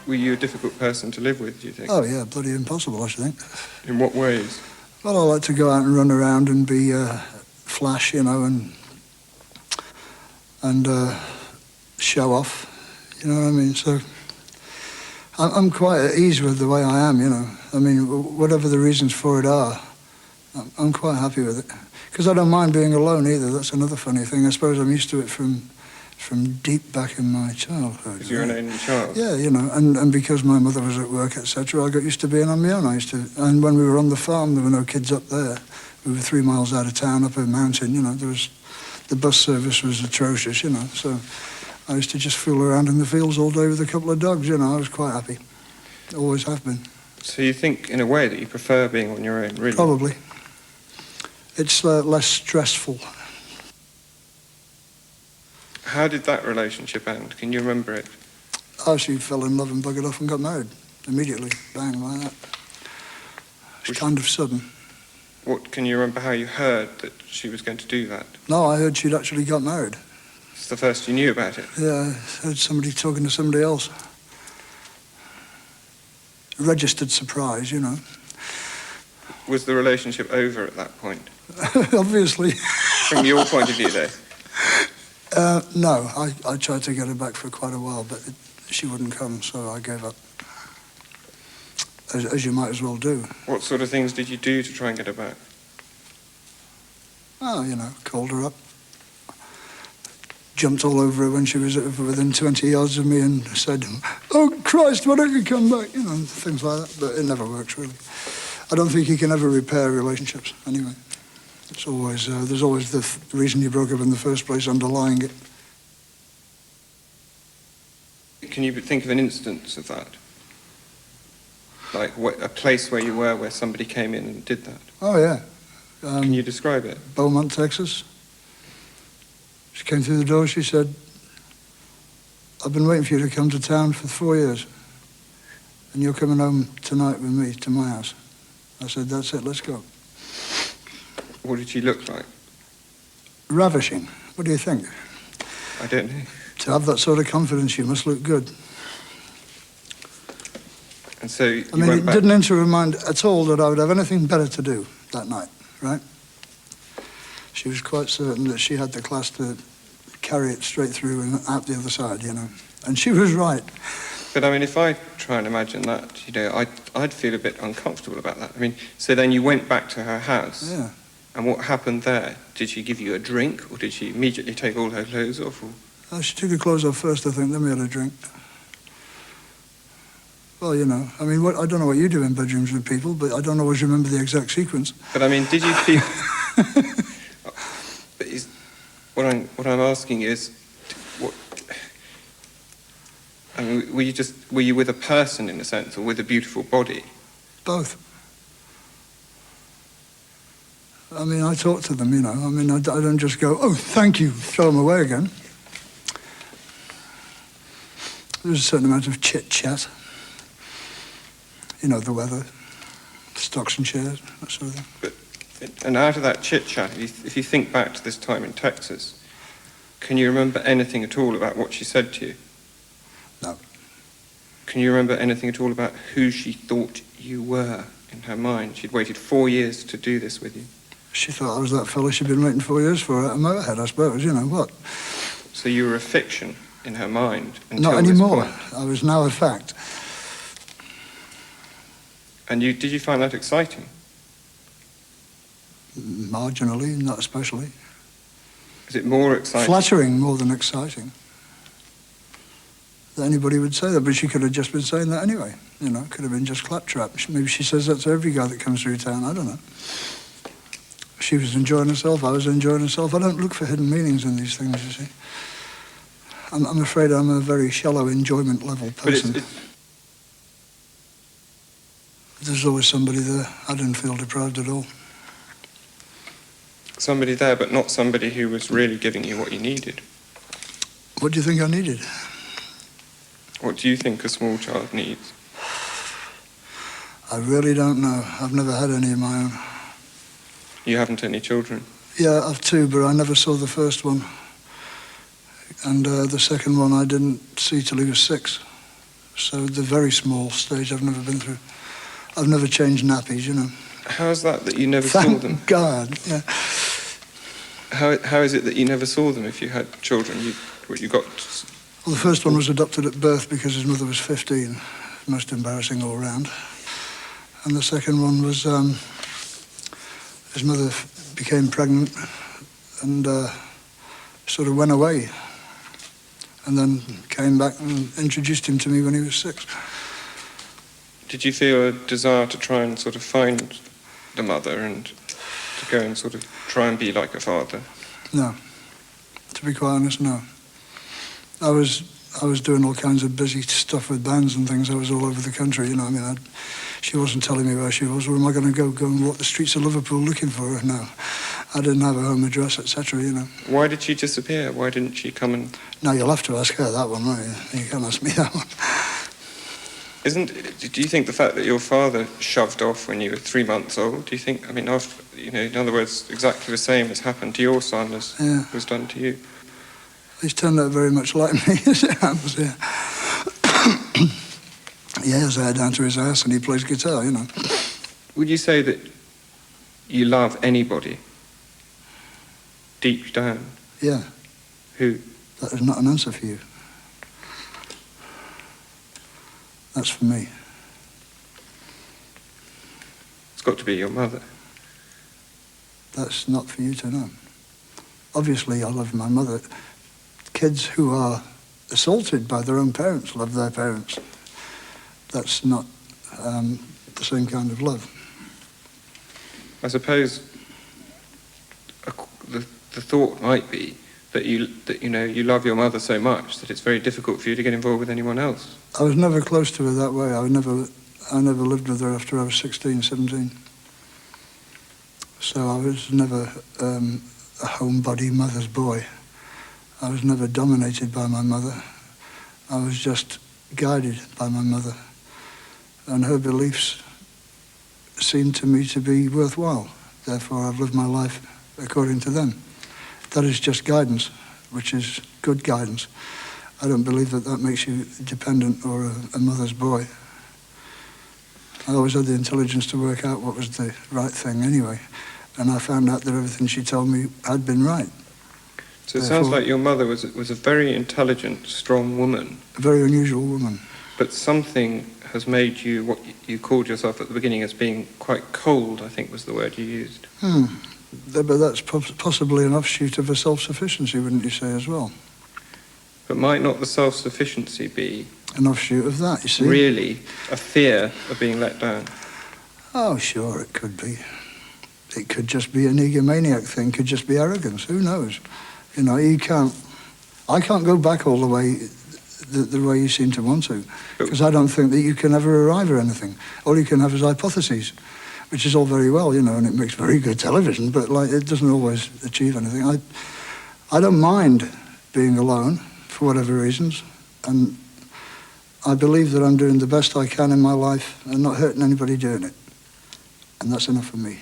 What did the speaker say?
Were you a difficult person to live with, do you think? Oh, yeah, bloody impossible, I should think. In what ways? Well, I like to go out and run around and be flash, you know, and show off, you know what I mean? So I'm quite at ease with the way I am, you know. I mean, whatever the reasons for it are, I'm quite happy with it. Because I don't mind being alone either. That's another funny thing. I suppose I'm used to it from deep back in my childhood. Because you're an only child? Yeah, you know, and because my mother was at work, etc., I got used to being on my own. And when we were on the farm, there were no kids up there. We were 3 miles out of town, up a mountain, you know. The bus service was atrocious, you know. So I used to just fool around in the fields all day with a couple of dogs, you know. I was quite happy. Always have been. So you think, in a way, that you prefer being on your own, really? Probably. It's less stressful. How did that relationship end? Can you remember it? Oh, she fell in love and buggered off and got married. Immediately. Bang, like that. It's kind of sudden. Can you remember how you heard that she was going to do that? No, I heard she'd actually got married. It's the first you knew about it? Yeah, I heard somebody talking to somebody else. Registered surprise, you know. Was the relationship over at that point? Obviously. From your point of view, though? No, I tried to get her back for quite a while, but she wouldn't come, so I gave up. As you might as well do. What sort of things did you do to try and get her back? Oh, you know, called her up. Jumped all over her when she was within 20 yards of me and said, "Oh, Christ, why don't you come back?" You know, things like that. But it never works, really. I don't think you can ever repair relationships, anyway. It's always, there's always the reason you broke up in the first place underlying it. Can you think of an instance of that? Like a place where you were where somebody came in and did that? Oh, yeah. Can you describe it? Beaumont, Texas. She came through the door, she said, "I've been waiting for you to come to town for 4 years. And you're coming home tonight with me to my house." I said, "That's it, let's go." What did she look like? Ravishing. What do you think? I don't know. To have that sort of confidence, you must look good. And so you I mean, it didn't enter her mind at all that I would have anything better to do that night, right? She was quite certain that she had the class to carry it straight through and out the other side, you know. And she was right. But I mean, if I try and imagine that, you know, I'd feel a bit uncomfortable about that. I mean, so then you went back to her house. Yeah. And what happened there? Did she give you a drink, or did she immediately take all her clothes off? Or? She took her clothes off first, I think, then we had a drink. Well, you know, I mean, I don't know what you do in bedrooms with people, but I don't always remember the exact sequence. But I mean, did you feel... But what I'm asking is, I mean, were you with a person in a sense, or with a beautiful body? Both. I mean, I talk to them, you know. I mean, I don't just go, "Oh, thank you," throw them away again. There's a certain amount of chit-chat. You know, the weather, stocks and shares, that sort of thing. And out of that chit-chat, if you think back to this time in Texas, can you remember anything at all about what she said to you? No. Can you remember anything at all about who she thought you were in her mind? She'd waited 4 years to do this with you. She thought I was that fella she'd been waiting 4 years for at Motorhead, I suppose, you know, what? So you were a fiction in her mind until Not anymore. This point. I was now a fact. And did you find that exciting? Marginally, not especially. Is it more exciting? Flattering more than exciting. That anybody would say that, but she could have just been saying that anyway. You know, could have been just claptrap. Maybe she says that to every guy that comes through town, I don't know. She was enjoying herself, I was enjoying herself. I don't look for hidden meanings in these things, you see. I'm afraid I'm a very shallow enjoyment level person. There's always somebody there. I didn't feel deprived at all. Somebody there, but not somebody who was really giving you what you needed. What do you think I needed? What do you think a small child needs? I really don't know. I've never had any of my own. You haven't any children? Yeah, I've two, but I never saw the first one. And the second one I didn't see till he was 6. So the very small stage I've never been through. I've never changed nappies, you know. How is that you never saw them? Thank God, yeah. How is it that you never saw them if you had children? You got... Well, the first one was adopted at birth because his mother was 15. Most embarrassing all round. And the second one was his mother became pregnant and sort of went away. And then came back and introduced him to me when he was 6. Did you feel a desire to try and sort of find the mother and to go and sort of try and be like a father? No. To be quite honest, no. I was doing all kinds of busy stuff with bands and things. I was all over the country, you know. I mean, she wasn't telling me where she was. Where am I going to go? Go and walk the streets of Liverpool looking for her? No. I didn't have a home address, etc., you know. Why did she disappear? Why didn't she come and... Now, you'll have to ask her that one, won't you? You can't ask me that one. Do you think the fact that your father shoved off when you were 3 months old, do you think, I mean, after, you know, in other words, exactly the same has happened to your son as was done to you? He's turned out very much like me, as it happens, yeah. He has hair down to his ass and he plays guitar, you know. Would you say that you love anybody deep down? Yeah. Who? That is not an answer for you. That's for me. It's got to be your mother. That's not for you to know. Obviously, I love my mother. Kids who are assaulted by their own parents love their parents. That's not the same kind of love. I suppose the thought might be that you love your mother so much that it's very difficult for you to get involved with anyone else. I was never close to her that way. I never lived with her after I was 16, 17. So I was never a homebody mother's boy. I was never dominated by my mother. I was just guided by my mother. And her beliefs seemed to me to be worthwhile. Therefore, I've lived my life according to them. That is just guidance, which is good guidance. I don't believe that makes you dependent or a mother's boy. I always had the intelligence to work out what was the right thing anyway. And I found out that everything she told me had been right. So it sounds like your mother was a very intelligent, strong woman. A very unusual woman. But something has made you what you called yourself at the beginning as being quite cold, I think was the word you used. But that's possibly an offshoot of a self-sufficiency, wouldn't you say, as well? But might not the self-sufficiency be... an offshoot of that, you see? Really a fear of being let down? Oh, sure, it could be. It could just be an egomaniac thing, could just be arrogance, who knows? You know, I can't go back all the way the way you seem to want to, because I don't think that you can ever arrive at anything. All you can have is hypotheses, which is all very well, you know, and it makes very good television, but like it doesn't always achieve anything. I don't mind being alone for whatever reasons, and I believe that I'm doing the best I can in my life and not hurting anybody doing it, and that's enough for me.